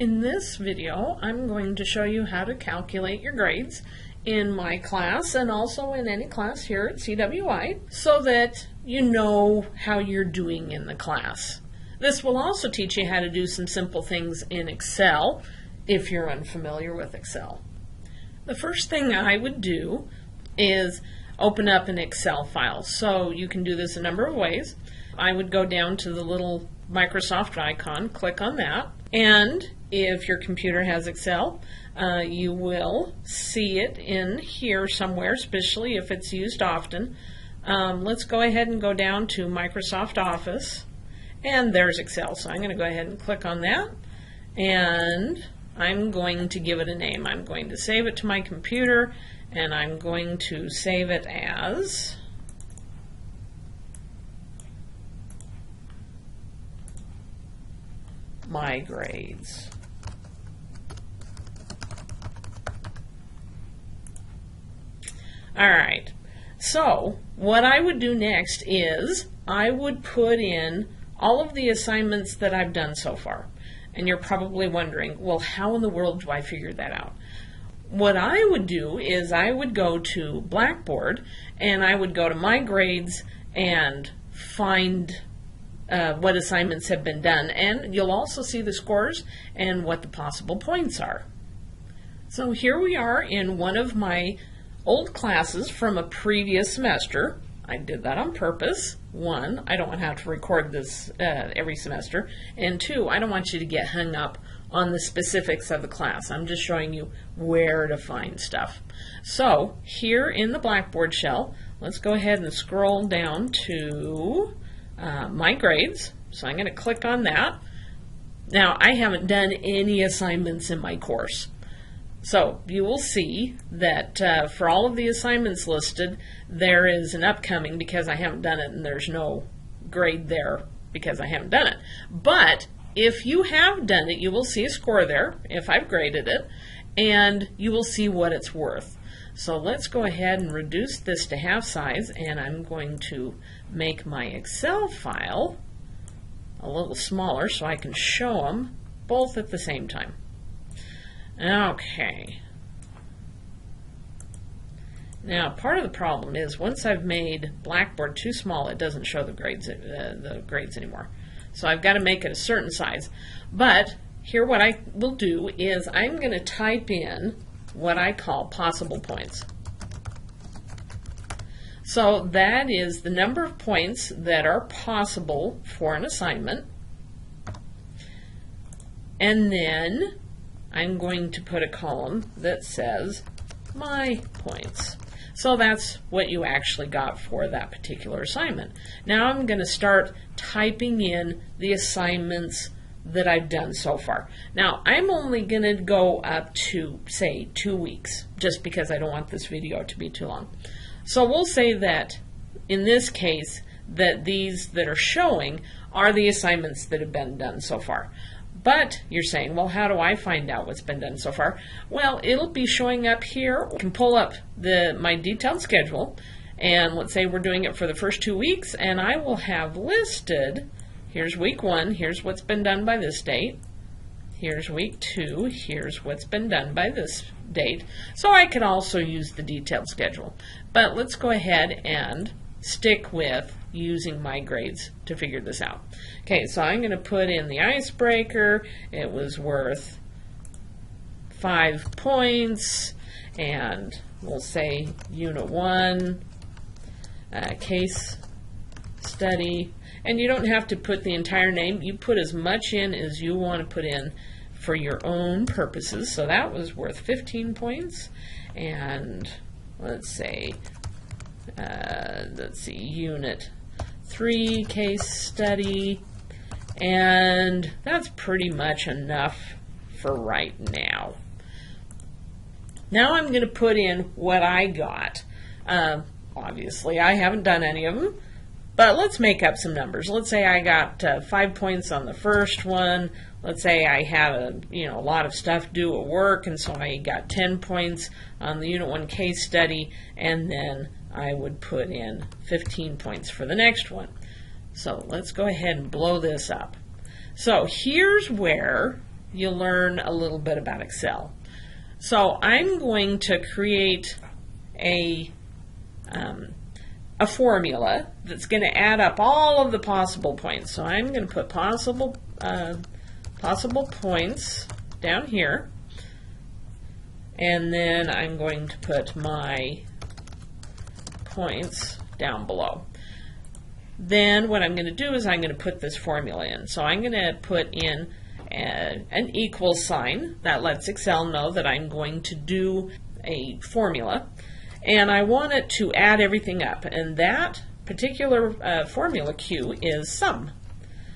In this video, I'm going to show you how to calculate your grades in my class and also in any class here at CWI so that you know how you're doing in the class. This will also teach you how to do some simple things in Excel if you're unfamiliar with Excel. The first thing I would do is open up an Excel file. So you can do this a number of ways. I would go down to the little Microsoft icon, click on that, and if your computer has Excel, you will see it in here somewhere, especially if it's used often. Let's go ahead and go down to Microsoft Office, and there's Excel. So I'm going to go ahead and click on that, and I'm going to give it a name. I'm going to save it to my computer, and I'm going to save it as My Grades. Alright, so what I would do next is I would put in all of the assignments that I've done so far. And you're probably wondering, well, how in the world do I figure that out? What I would do is I would go to Blackboard and I would go to My Grades and find what assignments have been done, and you'll also see the scores and what the possible points are. So here we are in one of my old classes from a previous semester. I did that on purpose. One, I don't want to have to record this every semester, and two, I don't want you to get hung up on the specifics of the class. I'm just showing you where to find stuff. So here in the Blackboard shell, let's go ahead and scroll down to My Grades. So I'm going to click on that. Now I haven't done any assignments in my course. So you will see that for all of the assignments listed, there is an upcoming because I haven't done it, and there's no grade there because I haven't done it. But if you have done it, you will see a score there if I've graded it, and you will see what it's worth. So let's go ahead and reduce this to half size, and I'm going to make my Excel file a little smaller so I can show them both at the same time. Okay. Now, part of the problem is once I've made Blackboard too small, it doesn't show the grades anymore. So I've got to make it a certain size. But here what I will do is I'm going to type in what I call possible points. So that is the number of points that are possible for an assignment. And then I'm going to put a column that says My Points. So that's what you actually got for that particular assignment. Now I'm going to start typing in the assignments that I've done so far. Now I'm only going to go up to, say, 2 weeks, just because I don't want this video to be too long. So we'll say that in this case that these that are showing are the assignments that have been done so far. But you're saying, well, how do I find out what's been done so far? Well, it'll be showing up here. I can pull up my detailed schedule, and let's say we're doing it for the first 2 weeks, and I will have listed, here's week 1, here's what's been done by this date. Here's week 2, here's what's been done by this date. So I could also use the detailed schedule. But let's go ahead and stick with using My Grades to figure this out. Okay, so I'm going to put in the icebreaker. It was worth 5 points, and we'll say Unit 1, case study. And you don't have to put the entire name. You put as much in as you want to put in for your own purposes. So that was worth 15 points. And let's say, Unit 3 case study. And that's pretty much enough for right now. Now I'm going to put in what I got. Obviously, I haven't done any of them. But let's make up some numbers. Let's say I got 5 points on the first one. Let's say I had a lot of stuff due at work, and so I got 10 points on the Unit 1 case study, and then I would put in 15 points for the next one. So let's go ahead and blow this up. So here's where you learn a little bit about Excel. So I'm going to create a formula that's going to add up all of the possible points. So I'm going to put possible points down here, and then I'm going to put my points down below. Then what I'm going to do is I'm going to put this formula in. So I'm going to put in an equal sign. That lets Excel know that I'm going to do a formula, and I want it to add everything up, and that particular formula Q is sum.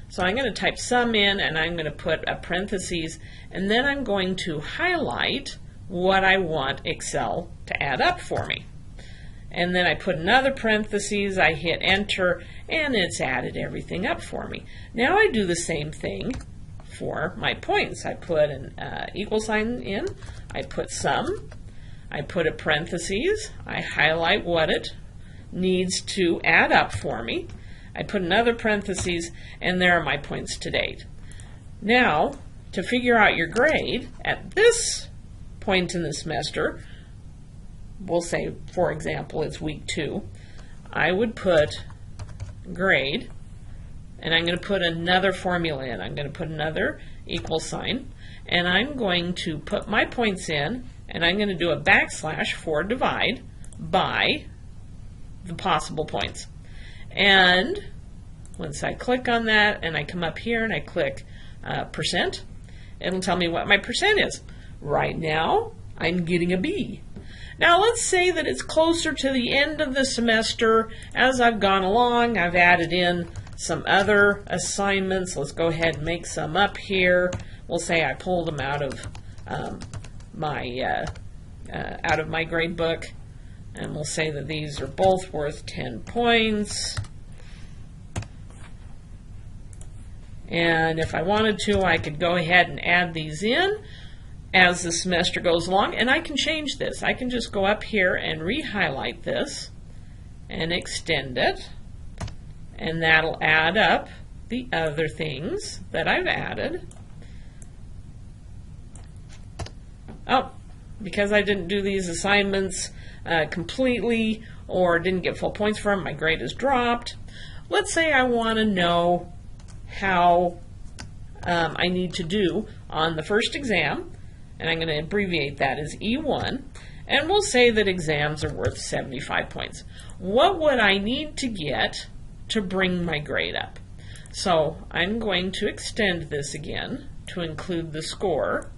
So I'm going to type sum in, and I'm going to put a parentheses, and then I'm going to highlight what I want Excel to add up for me. And then I put another parentheses, I hit enter, and it's added everything up for me. Now I do the same thing for my points. I put an equal sign in, I put sum, I put a parentheses, I highlight what it needs to add up for me, I put another parentheses, and there are my points to date. Now, to figure out your grade at this point in the semester, we'll say, for example, it's week 2, I would put grade, and I'm going to put another formula in. I'm going to put another equal sign, and I'm going to put my points in, and I'm going to do a backslash for divide by the possible points. And once I click on that, and I come up here and I click percent, it'll tell me what my percent is. Right now, I'm getting a B. Now let's say that it's closer to the end of the semester. As I've gone along, I've added in some other assignments. Let's go ahead and make some up here. We'll say I pulled them out of my grade book, and we'll say that these are both worth 10 points. And if I wanted to, I could go ahead and add these in as the semester goes along, and I can change this. I can just go up here and re-highlight this and extend it, and that'll add up the other things that I've added. Oh, because I didn't do these assignments completely or didn't get full points for them, my grade is dropped. Let's say I want to know how I need to do on the first exam, and I'm going to abbreviate that as E1, and we'll say that exams are worth 75 points. What would I need to get to bring my grade up? So I'm going to extend this again to include the score,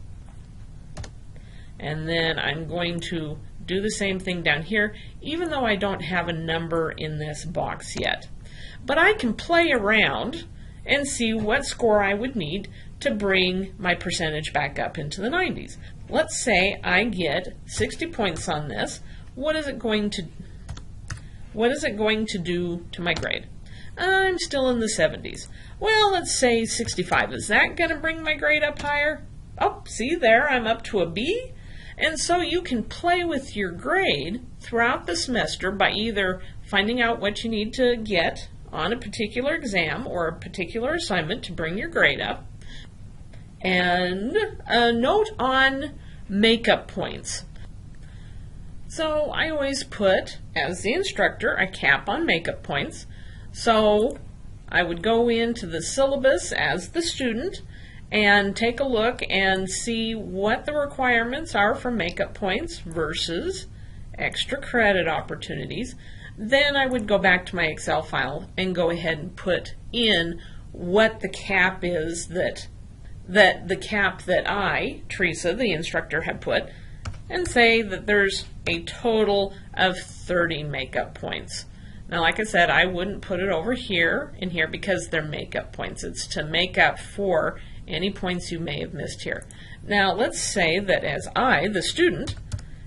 and then I'm going to do the same thing down here, even though I don't have a number in this box yet. But I can play around and see what score I would need to bring my percentage back up into the 90s. Let's say I get 60 points on this. What is it going to do to my grade? I'm still in the 70s. Well, let's say 65. Is that going to bring my grade up higher? Oh, see there, I'm up to a B. And so you can play with your grade throughout the semester by either finding out what you need to get on a particular exam or a particular assignment to bring your grade up. And a note on makeup points. So I always put, as the instructor, a cap on makeup points. So I would go into the syllabus as the student and take a look and see what the requirements are for makeup points versus extra credit opportunities. Then I would go back to my Excel file and go ahead and put in what the cap is that the cap that I, Teresa, the instructor, had put, and say that there's a total of 30 makeup points. Now, like I said, I wouldn't put it over here in here because they're makeup points. It's to make up for any points you may have missed here. Now, let's say that as I, the student,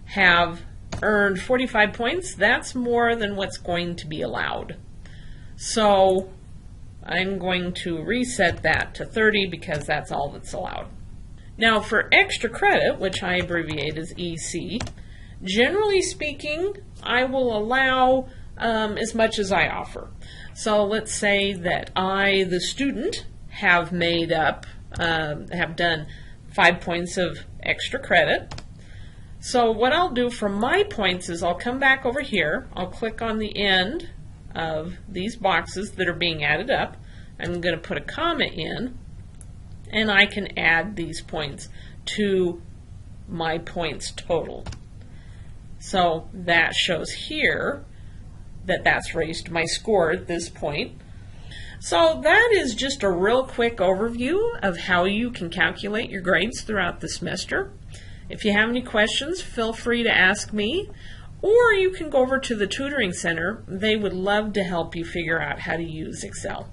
have earned 45 points, that's more than what's going to be allowed. So I'm going to reset that to 30 because that's all that's allowed. Now for extra credit, which I abbreviate as EC, generally speaking, I will allow as much as I offer. So let's say that I, the student, have made up, have done 5 points of extra credit. So what I'll do for my points is I'll come back over here, I'll click on the end of these boxes that are being added up. I'm going to put a comma in, and I can add these points to my points total. So that shows here that that's raised my score at this point. So that is just a real quick overview of how you can calculate your grades throughout the semester. If you have any questions, feel free to ask me, or you can go over to the Tutoring Center. They would love to help you figure out how to use Excel.